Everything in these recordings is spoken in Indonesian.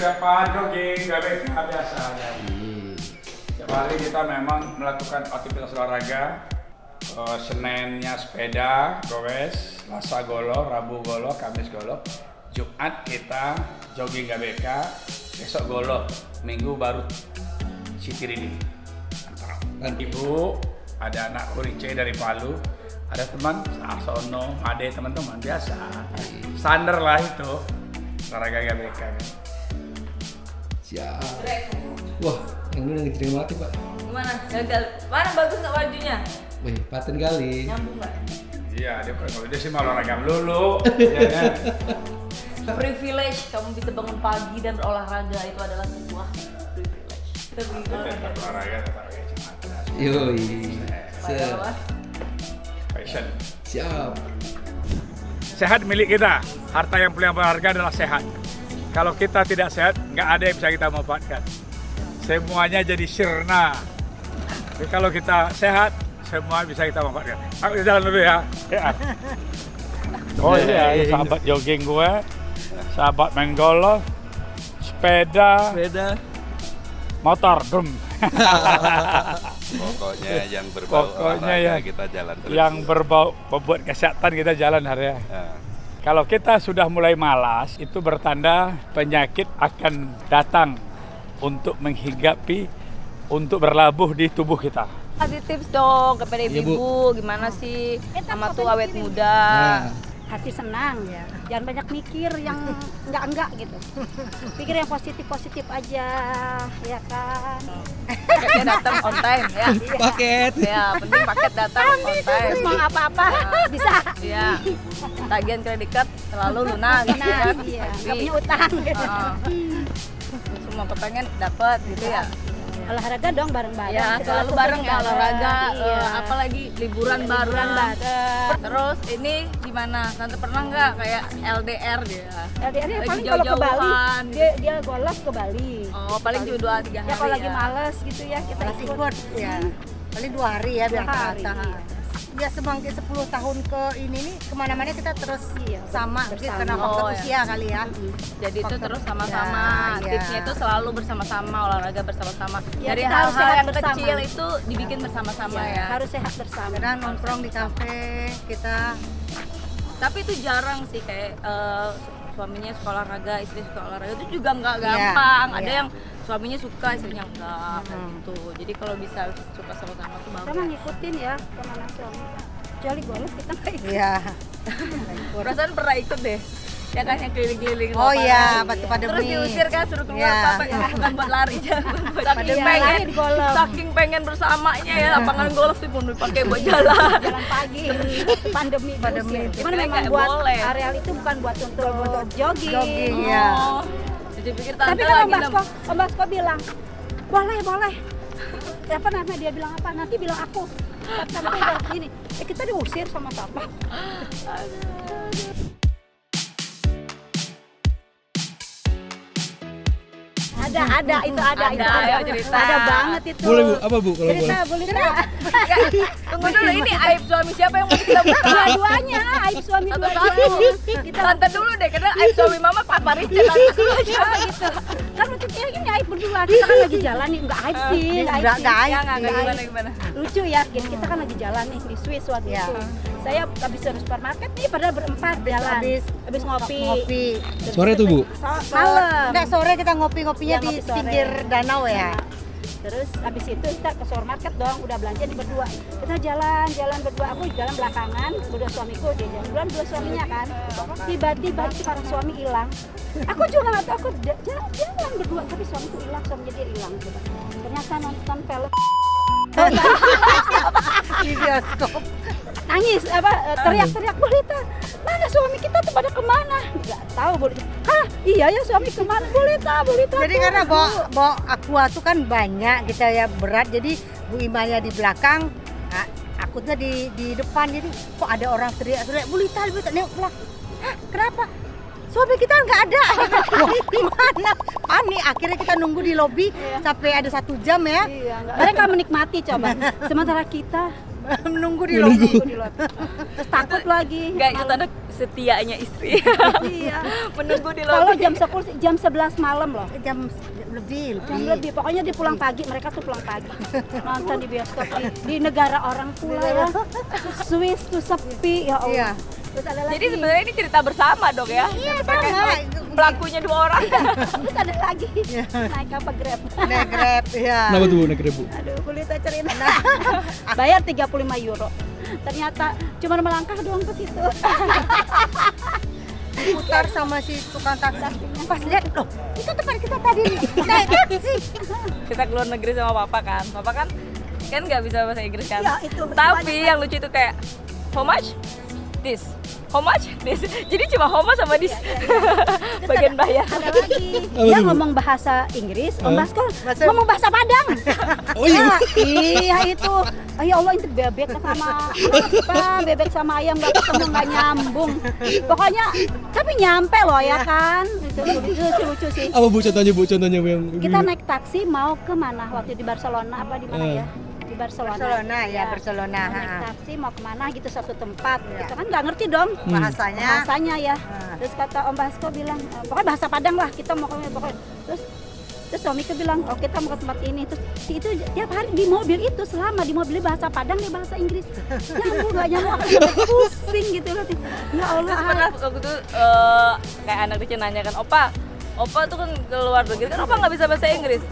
persiapan jogging, GBK biasa aja. Setiap hari kita memang melakukan aktivitas olahraga. Seninnya sepeda, goes, Selasa golok, Rabu golok, Kamis golok, Jumat kita jogging GBK, besok golok, Minggu baru city reading. Dan ibu, ada anak Urice dari Palu, ada teman Sono, Ade, teman-teman biasa. Standar lah itu olahraga GBK kan. Siap. Wah, yang dulu lagi terima mati, Pak. Gimana? Gagal. Mana bagus nggak bajunya? Wih, paten kali. Nyambung nggak? Iya, dia sih mau olahraga melulu. Ya kan? Privilege kamu bisa bangun pagi dan berolahraga itu adalah sebuah privilege. Kita begitu. Olahraga tetap kayak cuma. Yoi. Passion. Siap. Sehat milik kita. Harta yang paling berharga adalah sehat. Kalau kita tidak sehat, nggak ada yang bisa kita manfaatkan. Semuanya jadi sirna. Tapi kalau kita sehat, semua bisa kita manfaatkan. Aku jalan dulu ya. Oh iya, sahabat jogging gue, sahabat main golf, sepeda, motor, drum. Pokoknya yang berbau olahraga kita jalan terus. Yang berbau membuat kesehatan kita jalan hari ya. Kalau kita sudah mulai malas, itu bertanda penyakit akan datang untuk menghinggapi, untuk berlabuh di tubuh kita. Kasih tips dong kepada ibu-ibu, gimana sih sama tuh awet muda. Hati senang ya, jangan banyak mikir yang enggak gitu. Pikir yang positif aja, ya kan. Paketnya datang on time ya. Paket. Ya, penting paket datang on time. Terus mau apa-apa bisa. Iya. Tagihan kredit card selalu lunas gitu kan. Iya, nggak punya utang. Semua kepengen dapat gitu ya. Olahraga dong bareng-bareng. Ya, Segala selalu sesuatu bareng ya bareng. olahraga, Iya. apalagi liburan bareng. Terus ini gimana? Tante pernah nggak kayak LDR dia? LDR Lagi paling kalau ke Bali, jauh-jauhan. dia golf ke Bali. Oh, paling cuma 2-3 hari Ya kalau lagi ya. males gitu ya kita ikut. Ya, paling 2 hari ya biar 2 hari, rata. iya. Ya semakin 10 tahun ke ini nih kemana-mana kita terus sama gitu, bersama. karena faktor Oh, ya. usia kali ya. Jadi itu Faktor terus usia, sama-sama. iya. Tipsnya itu selalu bersama-sama, olahraga bersama-sama. Ya, Dari kita harus hal-hal sehat yang bersama. kecil itu dibikin bersama-sama ya. Harus sehat bersama. Kadang nongkrong di kafe kita. Tapi itu jarang sih kayak suaminya suka olahraga, istri suka olahraga itu juga nggak gampang. Ada iya. yang suaminya suka, istrinya enggak kayak gitu. Jadi kalau bisa suka sama-sama tuh bagus. Kita ngikutin ya kemana suami. Kecuali golf kita nggak ikut. Iya. Perasaan pernah ikut deh. Ya kan yang keliling-keliling Oh lapangan. iya, waktu pandemi. Terus diusir kan suruh keluar Iya. apa bukan buat lari jangan buat saking Iya, pengen lari di golf. saking pengen bersamanya ya lapangan golf tuh pun dipakai buat jalan. Jalan pagi pandemi Pandemi. cuman Kira memang nggak buat boleh. areal itu bukan buat untuk jogging. Jogging, ya. Oh. Jadi pikir tante Tapi kan lagi Om Basko bilang boleh. Apa namanya dia bilang apa? Nanti bilang aku. Tapi udah gini. Kita diusir sama siapa? Ada cerita. Ada banget itu. Boleh Bu, apa Bu kalau boleh? Cerita, boleh tak? Tunggu dulu, ini aib suami siapa yang mau kita buka? Dua-duanya, aib suami Satu-satu. dua-duanya. Kita tante dulu deh, karena aib suami mama Papa Richard tante dulu aja. Gitu. Kan waktu itu ini aib berdua, kita kan lagi jalan nih, enggak aib sih, enggak aib sih. Nggak aib. Ya nggak gimana. Lucu ya, kita kan lagi jalan nih di Swiss waktu Iya. itu. Saya habis dari supermarket nih, padahal berempat jalan. Habis ngopi. Sore tuh Bu. Malam. Enggak, sore kita ngopi-ngopinya Iya, di ngopi sore. pinggir danau ya. Terus habis itu kita ke supermarket dong, udah belanja nih berdua. Kita jalan berdua, aku jalan belakangan, berdua suamiku dia jalan dua suaminya kan. Tiba-tiba sekarang suami hilang. Aku juga nggak tahu, aku jalan berdua, tapi suamiku hilang, suaminya dia hilang. Ternyata nonton film Di bioskop. nangis teriak-teriak, Bolita, mana suami kita tuh pada kemana? Nggak tahu Bolita. Hah, iya ya suami kemana? Bolita. Jadi karena bawa aqua tuh kan banyak kita ya berat, jadi Bu Imanya di belakang, akutnya di depan, jadi kok ada orang teriak-teriak, Bulita nengok belakang. Hah, kenapa? Suami kita nggak ada. Wah, gimana? Panik. Akhirnya kita nunggu di lobi sampai ada 1 jam ya. Mereka menikmati coba. Sementara kita Menunggu di lobi. Terus takut lagi. Enggak, itu tanda setianya istri. Iya. Menunggu di Kalau lobi. jam 11 malam loh. Jam lebih. Jam lebih, pokoknya dia pulang pagi, mereka tuh pulang pagi nonton di bioskop di negara orang pula ya. Swiss tuh sepi ya Allah. Iya. Terus ada lagi. Jadi sebenarnya ini cerita bersama dong ya. Iya, Pakai sama. pelakunya 2 orang. Terus ada lagi naik apa Grab. Naik Grab, ya. Kenapa tuh Bu naik Grab Bu? Aduh, kulitnya cerita. Bayar 35 euro. Ternyata cuma melangkah doang ke situ. Putar sama si tukang taksi. Pas lihat, loh, itu tempat kita tadi naik taksi. Kita keluar negeri sama papa kan. Papa kan nggak bisa bahasa Inggris kan. Iya, itu. Tapi yang lucu itu kayak how much? This. How much? This. Jadi cuma how much sama this. Terus Bagian bayar. Ada lagi. Apa Dia tuh, Bu? ngomong bahasa Inggris, Om Baskol Bahasa- ngomong bahasa Padang. Oh iya. Iya itu. Oh, ya Allah itu bebek sama apa? Bebek sama ayam nggak ketemu nggak nyambung. Pokoknya tapi nyampe loh ya kan. Itu lucu sih. Apa Bu contohnya Bu? Contohnya Bu yang Kita naik taksi mau ke mana waktu di Barcelona apa di mana ya? Di Barcelona. Barcelona, ya, Barcelona, Mau naik ha. taksi mau kemana gitu satu tempat. Ya. Kita kan nggak ngerti dong Bahasanya. ya. Ah. Terus kata Om Basko bilang, pokoknya bahasa Padang lah kita mau ke pokoknya. Terus suamiku bilang, oh kita mau ke tempat ini. Terus si itu tiap hari di mobil itu selama di mobil bahasa Padang dia bahasa Inggris. Nyambung nggak nyambung aku sampai pusing gitu loh. Ya Allah. Terus pernah waktu itu kayak anak kecil nanya kan, Opa tuh kan ke luar negeri kan Opa nggak bisa bahasa Inggris.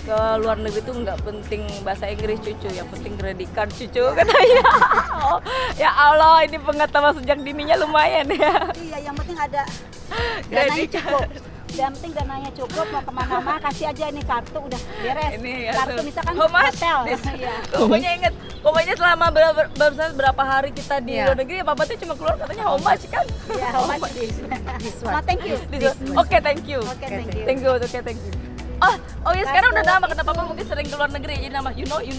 Ke luar negeri tuh nggak penting bahasa Inggris cucu, yang penting credit card cucu katanya. Oh, ya Allah, ini pengetahuan sejak dininya lumayan ya. Iya, yang penting ada dananya Credit cukup. Yang penting dananya cukup, mau kemana-mana kasih aja ini kartu udah beres. Ini ya Kartu tuh. misalkan How much? hotel. This. Iya. Pokoknya inget, pokoknya selama berapa hari kita di Iya. luar negeri ya papa tuh cuma keluar katanya how much kan? Iya, how much this? one. No, thank you. Oke, thank you. Oke, thank you. Thank you, oke, thank you. Oh ya sekarang udah nama karena papa mungkin sering keluar negeri jadi nama you know. Iya.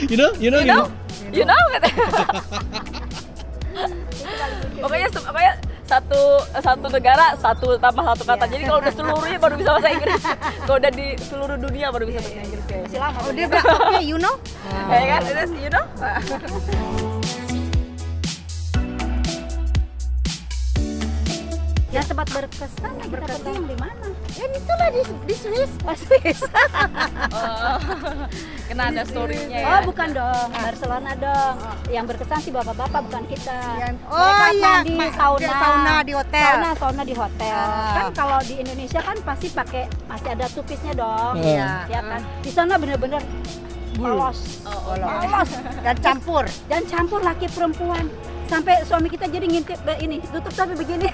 You know? You know katanya. Pokoknya satu negara tambah satu kata. Jadi kalau udah seluruhnya baru bisa bahasa Inggris. Kalau udah di seluruh dunia baru bisa bahasa Inggris kayak. Masih lama. Oh, dia bilang, oke, you know? Kayak kan, you know? Yang tempat berkesan kita pergi yang di mana? Ya itulah di Swiss. Oh, Swiss. Oh, kena ada story-nya ya. Oh, bukan dong. Barcelona dong. Yang berkesan sih bapak-bapak bukan kita. Oh Mereka iya, mandi sauna. sauna di hotel. Sauna di hotel. Ah. Kan kalau di Indonesia kan pasti pakai masih ada tupisnya dong. Iya. Ya kan. Di sana bener-bener polos. Polos. Dan campur. Dan campur laki perempuan. Sampai suami kita jadi ngintip ini, tutup sampai begini.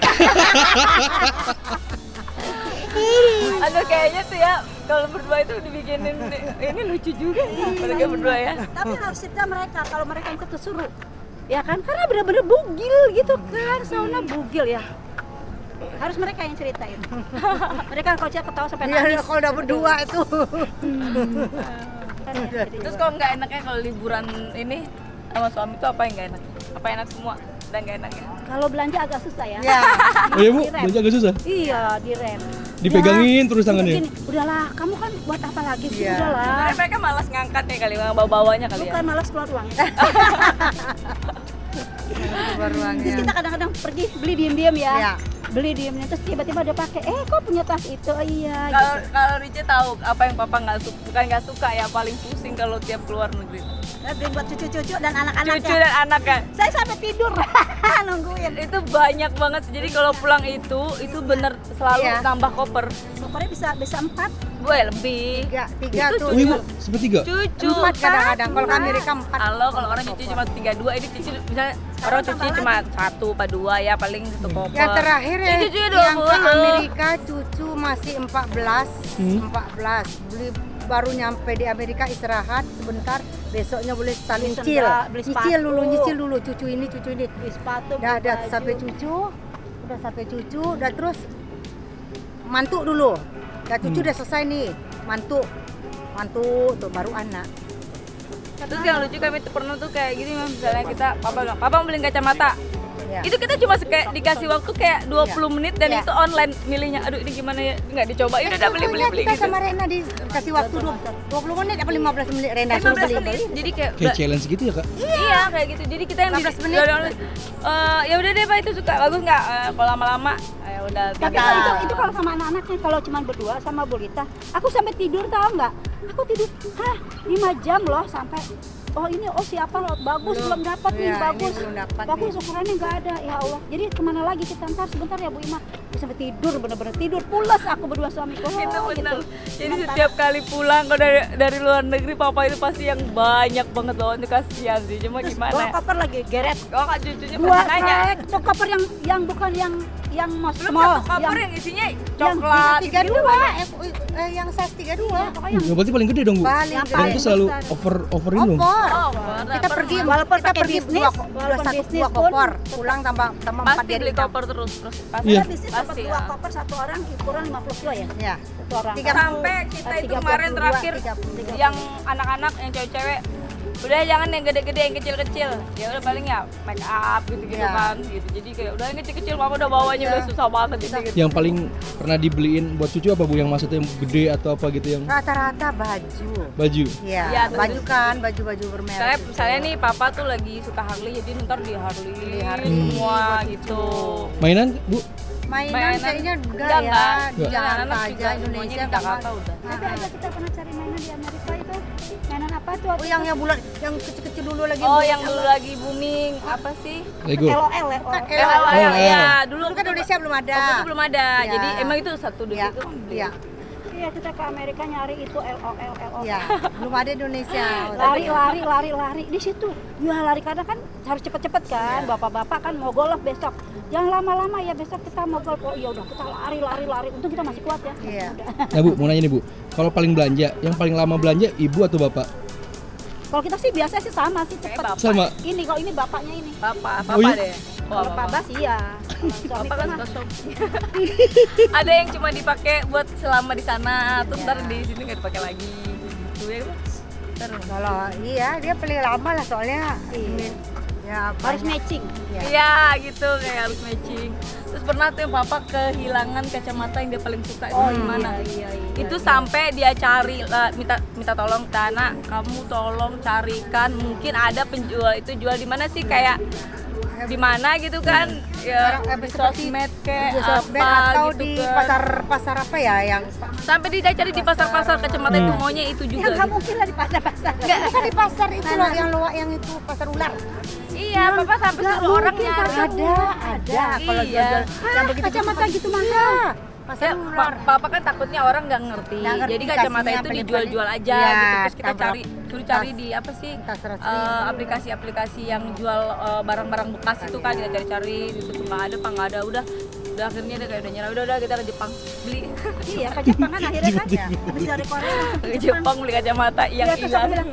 Aduh kayaknya tuh ya kalau berdua itu dibikinin ini lucu juga mereka berdua ya. Tapi harus cerita mereka kalau mereka yang kesuruh. Ya kan? Karena bener-bener bugil gitu kan, sauna bugil ya. Harus mereka yang ceritain. Mereka kalau ketawa sampai Iya, nangis. kalau udah berdua itu. Kan ya, jadi Terus kalau nggak enaknya kalau liburan ini sama suami tuh apa yang nggak enak? Apa enak semua dan nggak enaknya? kalau belanja agak susah ya. Ya. Oh iya Bu, Direm. belanja agak susah. Iya, direm. Dipegangin terus Ya, tangannya. begini, udahlah, kamu kan buat apa lagi sih? Iya. Udahlah. Sebenarnya mereka malas ngangkat ya kali, bawa-bawanya kali ya. Bukan malas keluar uangnya. Keluar Terus ruangnya. kita kadang-kadang pergi beli diam-diam ya. Iya. Beli diamnya terus tiba-tiba ada pakai. Kok punya tas itu? Oh, iya. Kalau Gitu. kalau Rice tahu apa yang papa nggak suka ya paling pusing kalau tiap keluar negeri. Saya beli buat cucu-cucu dan anak-anak. Cucu dan anak kan. Saya sampai tidur nungguin. Itu banyak banget. Jadi kalau pulang itu bener selalu Iya. nambah koper. Kopernya bisa 4. Gue lebih. Tiga Itu tuh. Oh iya Bu, sepertiga. Cucu. 4 kadang-kadang. Kalau ke Amerika 4. Kalau orang cucu cuma 3-2, ini cucu misalnya orang cucu cuma 1 apa 2 ya paling satu koper. Yang terakhir ya, Ini cucunya yang ke 20. Amerika cucu masih 14. Beli baru nyampe di Amerika istirahat sebentar, besoknya boleh start Beli nyicil. sendal, beli Nyicil sepatu. dulu cucu ini. Beli sepatu. Udah beli baju. sampai cucu, udah terus mantu dulu. Udah cucu udah selesai nih, mantu tuh baru anak. Terus yang lucu kami tuh pernah tuh kayak gini, misalnya papa bilang, papa mau beliin kacamata. Ya. Itu kita cuma kayak dikasih waktu kayak 20 menit dan Ya. itu online milihnya. Aduh ini gimana ya? Nggak dicoba. Ya udah beli Kita gitu. sama Rena dikasih waktu 20 menit apa 15 menit Rena 15 suruh beli. menit. Jadi kayak Kayak challenge gitu ya kak? iya kayak gitu. Jadi kita yang 15 menit. ya udah deh Pak itu suka bagus nggak? Kalau lama-lama ya udah. Tapi tinggal. kalau itu kalau sama anak-anaknya, kalau cuma berdua sama Bulita, aku sampai tidur tahu nggak? Aku tidur, 5 jam loh sampai. Oh ini, siapa loh, bagus belum dapat nih, Iya, ini bagus, belum dapat bagus nih. ukurannya nggak ada, ya Allah. Jadi kemana lagi kita ntar sebentar ya Bu Ima, aku sampai tidur bener-bener tidur, pulas aku berdua suamiku. Itu benar. gitu. Jadi setiap kali pulang kalau dari luar negeri papa itu pasti yang banyak banget loh. Itu kasihan sih. Cuma Terus gimana? bawa koper lagi, geret. Oh kak cucunya Dua pasti nanya. sek, koper yang bukan yang Belum small, satu koper yang isinya yang coklat. 32, yang size 32. pokoknya Ya, berarti paling gede dong Bu. Paling Yang gede. Dan itu selalu besar. over ini dong. Opor. Oh, Kita pergi, Walaupun kita pakai pergi bisnis, walaupun bisnis dua pun kopor, pulang tambah 4 pasti dia beli ditambah. koper terus pasti. Iya. bisnis dapat Pasti, 2 ya. koper satu orang ukuran 50 kilo ya. Ya. Satu orang. Sampai kita itu kemarin terakhir yang anak-anak yang cewek-cewek udah jangan yang gede-gede, yang kecil-kecil. Ya udah paling ya make up gitu-gitu Iya. kan gitu. Jadi kayak udah yang kecil-kecil mama udah bawanya udah susah banget gitu. Yang paling pernah dibeliin buat cucu apa Bu? Yang maksudnya yang gede atau apa gitu yang Rata-rata baju. baju? Iya, Ya, baju kan, baju-baju bermerek. Misalnya nih papa tuh lagi suka Harley jadi ntar di Harley, semua gitu. Mainan Bu? Mainan kayaknya enggak udah ya, enggak. di Udah, Jakarta anak-anak aja, juga Indonesia semuanya di Jakarta udah. Tapi ada kita pernah cari mainan di Amerika itu. Mainan apa tuh? Oh yang bulan, yang kecil-kecil dulu lagi. Oh Bu. yang dulu lagi booming apa sih? Lego. LOL ya. LOL ya dulu Dulu kan Indonesia belum ada. waktu itu belum ada. Ya. Jadi emang itu satu dulu Iya, itu kan beli. iya, Iya kita ke Amerika nyari itu LOL. iya. Belum ada Indonesia. Lari di situ. Ya lari karena kan harus cepet-cepet kan. Bapak-bapak kan mau golf besok. Jangan lama-lama ya, besok kita mau golf. Oh iya udah kita lari. Untung kita masih kuat ya. Iya. Nah Bu, mau nanya nih Bu. Kalau paling belanja, yang paling lama belanja ibu atau bapak? Kalau kita sih biasa sih sama sih cepet. Bapak. Sama. Ini kalau ini bapaknya ini. Bapak Oh, iya? deh. Kalau Pak Bas iya. Suami Bapak kan mah. suka shopping. Ada yang cuma dipakai buat selama di sana, terus ntar di sini nggak dipakai lagi. Gitu ya. Terus. Kalau iya dia paling lama lah soalnya. Iya. Ya Harus banyak. matching. Iya. Iya gitu kayak harus matching. Terus pernah tuh yang papa kehilangan kacamata yang dia paling suka itu di mana? Iya. Itu sampai dia cari minta tolong Tana, kamu tolong carikan mungkin ada penjual itu jual di mana sih kayak di mana gitu kan ya Sekarang, di seperti sosmed kayak Di sosmed apa atau gitu di kan. pasar apa ya yang Sampai dia cari di pasar-pasar kacamata itu maunya itu Yang juga. nggak gitu. mungkin lah di pasar-pasar. enggak bukan di pasar itu loh yang luar yang itu pasar ular. Iya, papa sampai suruh orang nyari. Ada kalau Iya. jual yang begitu Kacamata gitu mah. Ya, pasar ular. papa kan takutnya orang nggak ngerti. Nggak ngerti Jadi kacamata kasihnya itu paling- dijual-jual aja Iya, gitu. Terus kita tabrak. suruh cari di apa sih? Tas resmi. Aplikasi-aplikasi yang jual barang-barang bekas itu kan kita cari-cari gitu nggak ada pak nggak ada udah akhirnya dia kayak udah nyerah udah kita ke Jepang beli Iya ke Jepang kan akhirnya kan. Habis dari Korea langsung ke Jepang beli kacamata yang Iya, terus aku hilang. bilang,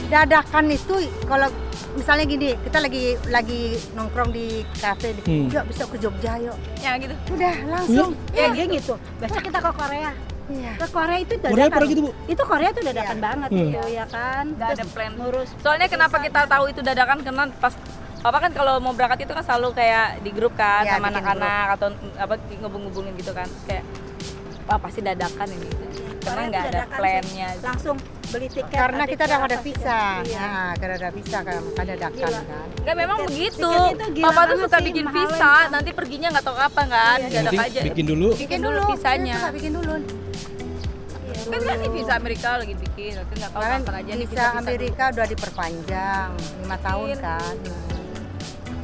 Dadakan itu kalau misalnya gini kita lagi nongkrong di kafe yuk bisa ke Jogja yuk Ya gitu. udah langsung ya dia gitu. Besok kita ke Korea. iya. Ke Korea itu Korea dadakan. pernah gitu Bu? Itu Korea tuh dadakan banget gitu ya kan. Nggak ada Terus plan. ngurus. Soalnya kenapa kita tahu itu dadakan karena pas papa kan kalau mau berangkat itu kan selalu kayak di grup kan Ya, sama bikin anak-anak atau apa ngubung-ngubungin gitu kan. Terus kayak wah pasti dadakan ini. Karena Korea nggak tuh ada dadakan plannya. sih. Langsung beli tiket. karena kita udah ada apa visa segala. Iya. nah karena ada visa kan makanya dadakan Gila. kan Enggak memang Tiket- begitu. tiket itu gila Papa tuh banget suka sih, bikin mahalnya visa, kan. nanti perginya nggak tahu kapan kan, Iya, dadak Penting aja. bikin dulu. Bikin dulu visanya. Kita bikin dulu Kan kan nih visa Amerika lagi bikin, nanti nggak tahu kan kapan aja nih visa Amerika udah diperpanjang 5 tahun kan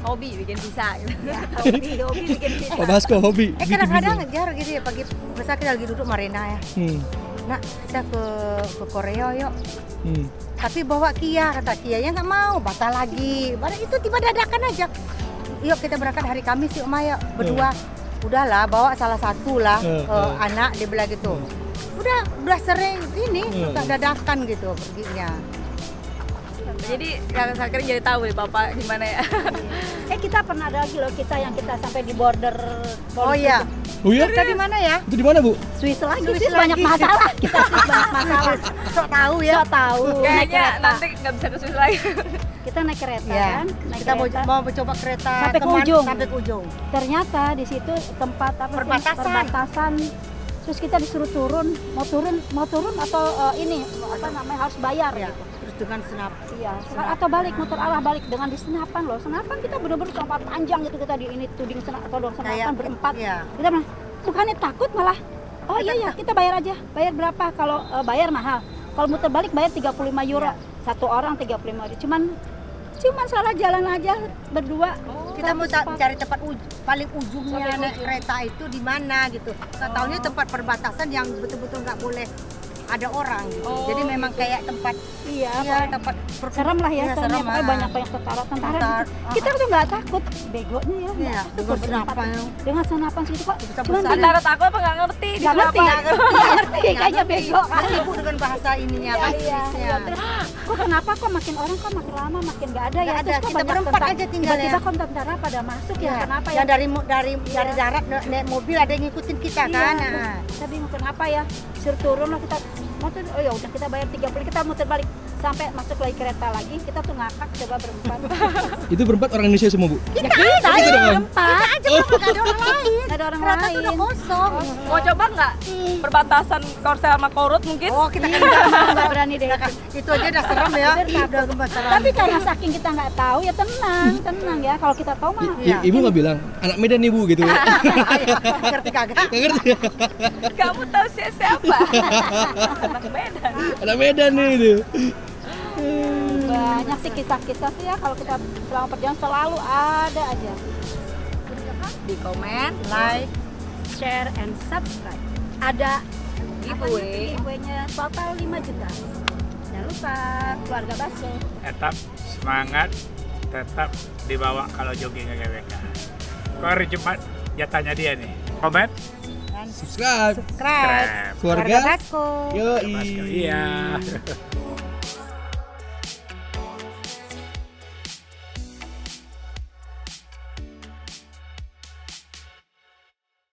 Hobi bikin visa gitu. Ya, hobi bikin visa. Pak Basko hobi. kadang-kadang ngejar gitu ya pagi misalnya kita lagi duduk Marina ya nak kita ke Korea yuk tapi bawa Kia kata Kianya nggak mau batal lagi baru itu tiba dadakan aja yuk kita berangkat hari Kamis yuk Maya berdua udahlah bawa salah satu lah anak dia bilang gitu udah sering ini suka dadakan gitu perginya Jadi yang akhirnya jadi tahu nih Bapak gimana ya. Kita pernah ada lagi loh kita yang kita sampai di border oh iya Oh iya? Kita di mana ya? Itu di mana, Bu? Swiss lagi, Swiss Swiss banyak lagi. masalah. Kita Swiss banyak masalah. Sok tahu ya. Sok tahu. Naik Kayaknya kereta. nanti nggak bisa ke Swiss lagi. Kita naik kereta Ya. kan. Naik Kita kereta. mau coba kereta Sampai ke teman ujung. sampai ke ujung. Ternyata di situ tempat apa sih? Perbatasan. Perbatasan. Terus kita disuruh turun, mau turun atau ini apa namanya harus bayar Ya. gitu. Terus dengan senap. Iya, atau balik muter arah balik dengan di senapan loh. Senapan kita bener-bener tempat panjang gitu kita di ini tuding atau dong senapan Kayak, berempat. iya. Kita bilang, bukannya takut malah. Oh iya ya, kita bayar aja. Bayar berapa? Kalau bayar mahal. Kalau muter balik bayar 35 euro. Satu orang 35 euro. Cuman salah jalan aja berdua. Kita mau Satu spot. cari tempat paling ujungnya Sampai naik ujung. kereta itu di mana gitu. Nggak tahunya tempat perbatasan yang betul-betul nggak boleh ada orang gitu. Oh, Jadi memang gitu. kayak tempat Iya, tempat serem lah ya, Iya, soalnya serem, pokoknya ah. banyak tentara Tentar, gitu. Kita tuh nggak takut, begonya ya. Iya, nggak dengan takut senapan. dengan senapan segitu kok. Bisa Cuman besar. Antara takut apa nggak ngerti? nggak disuruh ngerti, apa? nggak ngerti, kayaknya bego kan. Sibuk dengan bahasa ininya kan. Iya, Swiss-nya. iya. Terus kok kenapa kok makin orang kok makin lama makin nggak ada ya? Nggak ada, Terus kok kita banyak berempat tentara. aja tinggal Tiba-tiba ya. kok tentara pada masuk ya? Iya. Kenapa ya? Yang dari darat naik mobil ada yang ngikutin kita kan. Iya, Nah. kita bingung kenapa ya? Suruh turun lah kita. Motor, oh ya udah kita bayar 30, kita muter balik sampai masuk lagi kereta lagi. Kita tuh ngakak coba berempat. Itu berempat orang Indonesia semua, Bu? Ya kita Gitu dong. berempat. Aja nggak ada orang lain. Nggak ada orang Kereta lain. tuh udah kosong. Mau coba nggak perbatasan Korsel sama Korut mungkin? Oh, kita kan Nggak berani deh. itu aja udah serem ya. Bener, Udah kebasaran. Tapi karena saking kita nggak tahu ya tenang ya. Kalau kita tahu mah Iya. Ibu nggak bilang, anak Medan nih, Bu, gitu. ngerti kagak? Nggak ngerti. Kamu tahu siapa? Anak Medan. Anak Medan nih, itu. banyak sih kisah-kisah sih ya kalau kita selama perjalanan selalu ada aja. Di komen, Like, Share and subscribe. Ada giveaway. giveaway-nya total 5 juta. Jangan lupa keluarga Baso. Tetap semangat, tetap dibawa kalau jogging ke GBK. Kok hari Jumat jatahnya dia nih. Komen, Subscribe. subscribe. subscribe. Keluarga. Basko. Yoi. Iya.